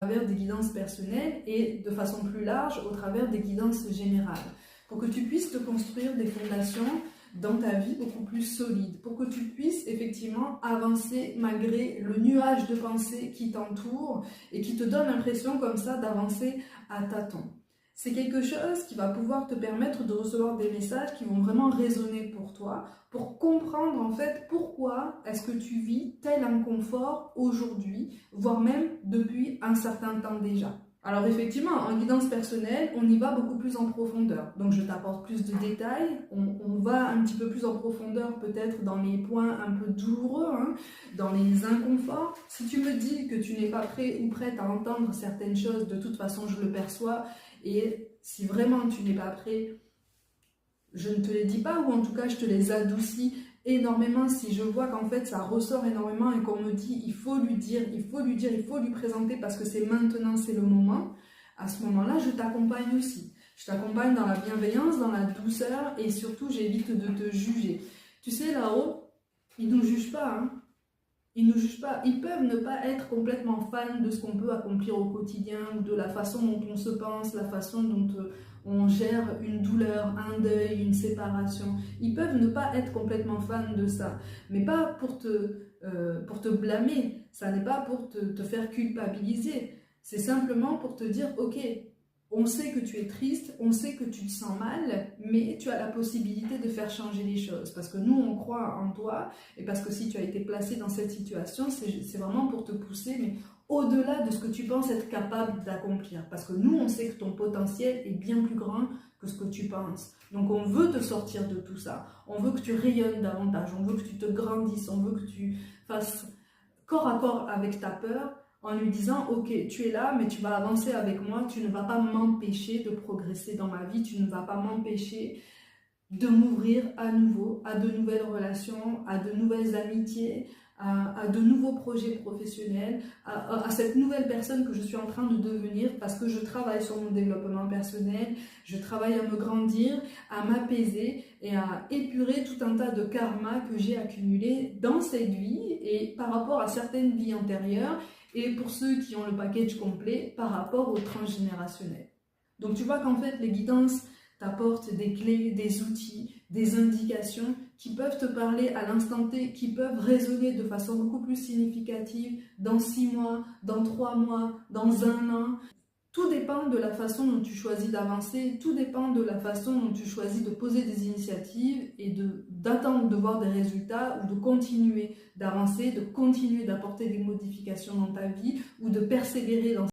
travers des guidances personnelles et de façon plus large au travers des guidances générales, pour que tu puisses te construire des fondations dans ta vie beaucoup plus solides, pour que tu puisses effectivement avancer malgré le nuage de pensée qui t'entoure et qui te donne l'impression comme ça d'avancer à tâtons. C'est quelque chose qui va pouvoir te permettre de recevoir des messages qui vont vraiment résonner pour toi, pour comprendre en fait pourquoi est-ce que tu vis tel inconfort aujourd'hui, voire même depuis un certain temps déjà. Alors effectivement, en guidance personnelle, on y va beaucoup plus en profondeur. Donc je t'apporte plus de détails, on va un petit peu plus en profondeur peut-être dans les points un peu douloureux, dans les inconforts. Si tu me dis que tu n'es pas prêt ou prête à entendre certaines choses, de toute façon je le perçois. Et si vraiment tu n'es pas prêt, je ne te les dis pas, ou en tout cas je te les adoucis énormément si je vois qu'en fait ça ressort énormément et qu'on me dit il faut lui dire, il faut lui présenter parce que c'est maintenant, c'est le moment. À ce moment-là, je t'accompagne aussi. Je t'accompagne dans la bienveillance, dans la douceur et surtout j'évite de te juger. Tu sais, là-haut, ils ne nous jugent pas, Ils ne nous jugent pas. Ils peuvent ne pas être complètement fans de ce qu'on peut accomplir au quotidien ou de la façon dont on se pense, la façon dont on gère une douleur, un deuil, une séparation. Ils peuvent ne pas être complètement fans de ça, mais pas pour te blâmer. Ça n'est pas pour te faire culpabiliser. C'est simplement pour te dire, ok, on sait que tu es triste, on sait que tu te sens mal, mais tu as la possibilité de faire changer les choses. Parce que nous, on croit en toi, et parce que si tu as été placé dans cette situation, c'est vraiment pour te pousser, mais au-delà de ce que tu penses être capable d'accomplir. Parce que nous, on sait que ton potentiel est bien plus grand que ce que tu penses. Donc on veut te sortir de tout ça. On veut que tu rayonnes davantage, on veut que tu te grandisses, on veut que tu fasses corps à corps avec ta peur, en lui disant ok, tu es là mais tu vas avancer avec moi, tu ne vas pas m'empêcher de progresser dans ma vie, tu ne vas pas m'empêcher de m'ouvrir à nouveau à de nouvelles relations, à de nouvelles amitiés, à de nouveaux projets professionnels, à cette nouvelle personne que je suis en train de devenir parce que je travaille sur mon développement personnel, je travaille à me grandir, à m'apaiser et à épurer tout un tas de karma que j'ai accumulé dans cette vie et par rapport à certaines vies antérieures et pour ceux qui ont le package complet par rapport au transgénérationnel. Donc tu vois qu'en fait les guidances t'apportent des clés, des outils, des indications qui peuvent te parler à l'instant T, qui peuvent résonner de façon beaucoup plus significative dans 6 mois, dans 3 mois, dans 1 an. Tout dépend de la façon dont tu choisis d'avancer, tout dépend de la façon dont tu choisis de poser des initiatives et d'attendre de voir des résultats ou de continuer d'avancer, de continuer d'apporter des modifications dans ta vie ou de persévérer dans